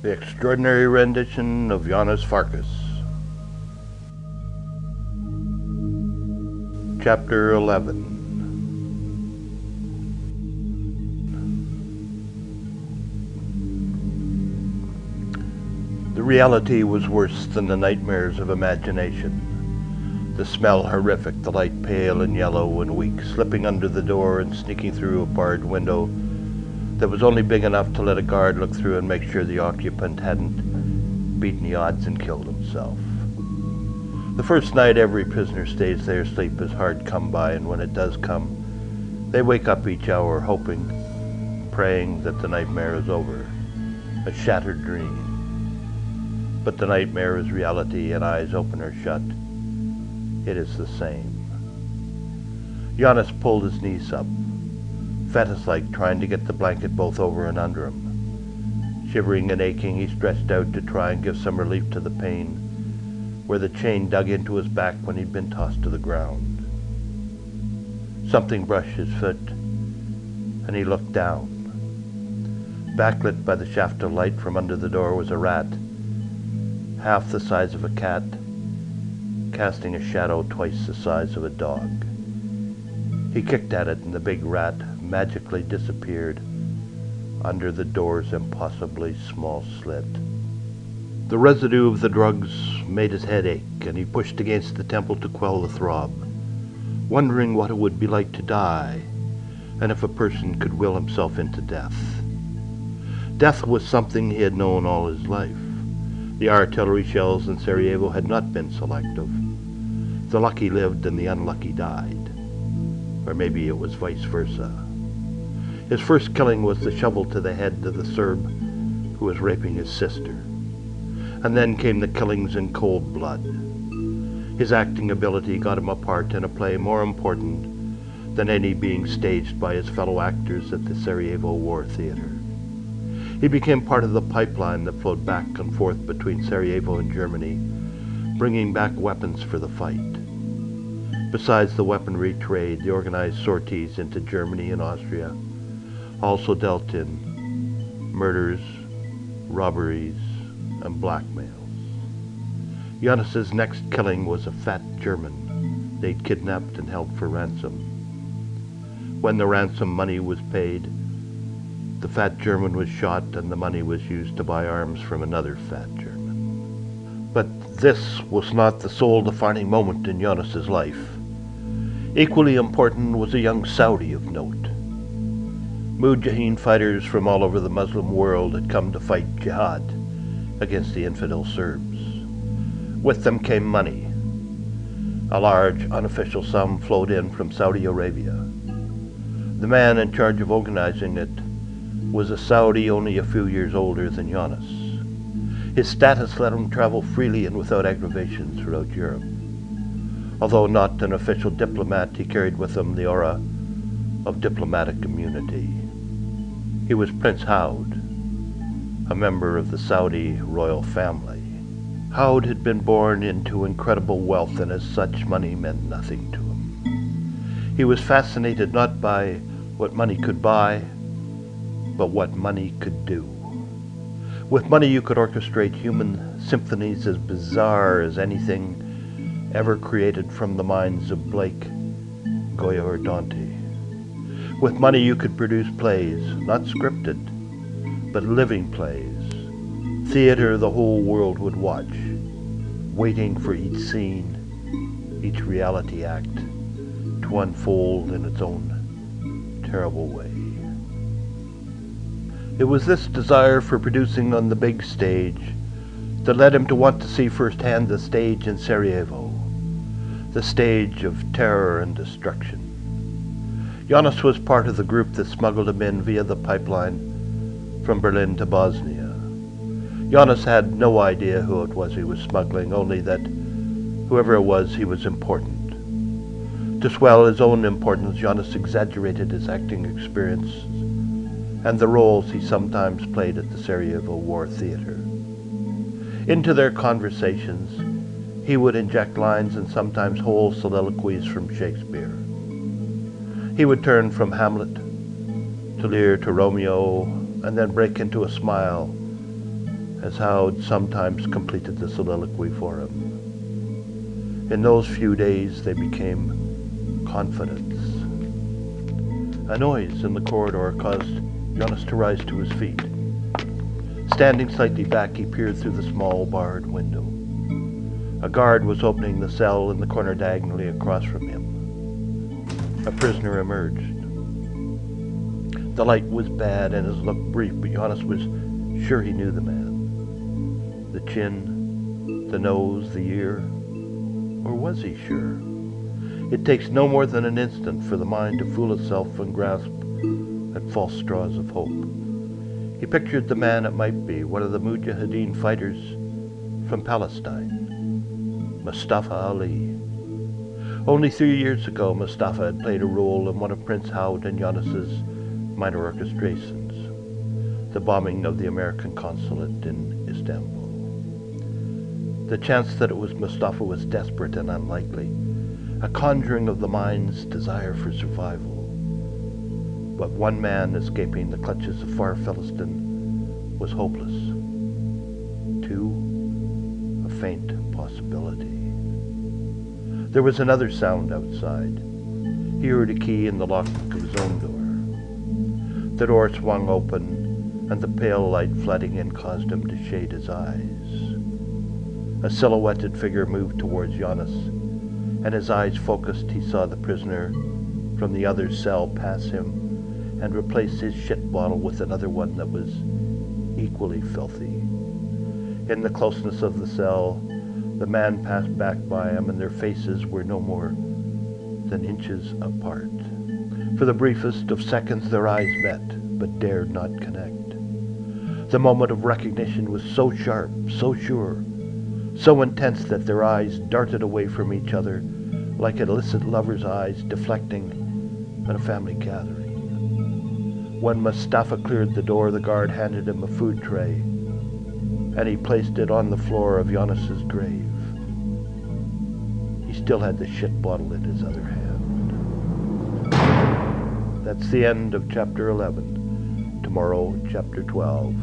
The extraordinary rendition of Janos Farkas. Chapter 11. The reality was worse than the nightmares of imagination. The smell horrific, the light pale and yellow and weak, slipping under the door and sneaking through a barred window that was only big enough to let a guard look through and make sure the occupant hadn't beaten the odds and killed himself. The first night every prisoner stays there, sleep is hard come by, and when it does come, they wake up each hour hoping, praying that the nightmare is over, a shattered dream. But the nightmare is reality, and eyes open or shut, it is the same. Janos pulled his knees up, fetus-like, trying to get the blanket both over and under him. Shivering and aching, he stretched out to try and give some relief to the pain, where the chain dug into his back when he'd been tossed to the ground. Something brushed his foot, and he looked down. Backlit by the shaft of light from under the door was a rat, half the size of a cat, casting a shadow twice the size of a dog. He kicked at it, and the big rat magically disappeared under the door's impossibly small slit. The residue of the drugs made his head ache, and he pushed against the temple to quell the throb, wondering what it would be like to die, and if a person could will himself into death. Death was something he had known all his life. The artillery shells in Sarajevo had not been selective. The lucky lived and the unlucky died. Or maybe it was vice versa. His first killing was the shovel to the head of the Serb who was raping his sister. And then came the killings in cold blood. His acting ability got him a part in a play more important than any being staged by his fellow actors at the Sarajevo War Theater. He became part of the pipeline that flowed back and forth between Sarajevo and Germany, bringing back weapons for the fight. Besides the weaponry trade, the organized sorties into Germany and Austria also dealt in murders, robberies, and blackmails. Janos's next killing was a fat German they'd kidnapped and held for ransom. When the ransom money was paid, the fat German was shot, and the money was used to buy arms from another fat German. But this was not the sole defining moment in Janos's life. Equally important was a young Saudi of note. Mujahideen fighters from all over the Muslim world had come to fight jihad against the infidel Serbs. With them came money. A large unofficial sum flowed in from Saudi Arabia. The man in charge of organizing it was a Saudi only a few years older than Janos. His status let him travel freely and without aggravation throughout Europe. Although not an official diplomat, he carried with him the aura of diplomatic immunity. He was Prince Howd, a member of the Saudi royal family. Howd had been born into incredible wealth, and as such, money meant nothing to him. He was fascinated not by what money could buy, but what money could do. With money you could orchestrate human symphonies as bizarre as anything ever created from the minds of Blake, Goya, or Dante. With money you could produce plays, not scripted, but living plays, theater the whole world would watch, waiting for each scene, each reality act, to unfold in its own terrible way. It was this desire for producing on the big stage that led him to want to see firsthand the stage in Sarajevo, the stage of terror and destruction. Janos was part of the group that smuggled him in via the pipeline from Berlin to Bosnia. Janos had no idea who it was he was smuggling, only that whoever it was, he was important. To swell his own importance, Janos exaggerated his acting experience and the roles he sometimes played at the Sarajevo War Theater. Into their conversations, he would inject lines and sometimes whole soliloquies from Shakespeare. He would turn from Hamlet to Lear to Romeo, and then break into a smile as Howard sometimes completed the soliloquy for him. In those few days they became confidants. A noise in the corridor caused Janos to rise to his feet. Standing slightly back, he peered through the small barred window. A guard was opening the cell in the corner diagonally across from him. A prisoner emerged. The light was bad and his look brief, but Janos was sure he knew the man. The chin, the nose, the ear. Or was he sure? It takes no more than an instant for the mind to fool itself and grasp at false straws of hope. He pictured the man it might be, one of the Mujahideen fighters from Palestine, Mustafa Ali. Only 3 years ago, Mustafa had played a role in one of Prince Howard and Janos's minor orchestrations, the bombing of the American consulate in Istanbul. The chance that it was Mustafa was desperate and unlikely, a conjuring of the mind's desire for survival. But one man escaping the clutches of far Philistine was hopeless. Two, a faint possibility. There was another sound outside. He heard a key in the lock of his own door. The door swung open, and the pale light flooding in caused him to shade his eyes. A silhouetted figure moved towards Janos, and his eyes focused, he saw the prisoner from the other cell pass him and replace his shit bottle with another one that was equally filthy. In the closeness of the cell, the man passed back by him, and their faces were no more than inches apart. For the briefest of seconds their eyes met, but dared not connect. The moment of recognition was so sharp, so sure, so intense that their eyes darted away from each other like illicit lovers' eyes deflecting at a family gathering. When Mustafa cleared the door, the guard handed him a food tray, and he placed it on the floor of Janos's grave. He still had the shit bottle in his other hand. That's the end of chapter 11. Tomorrow, chapter 12.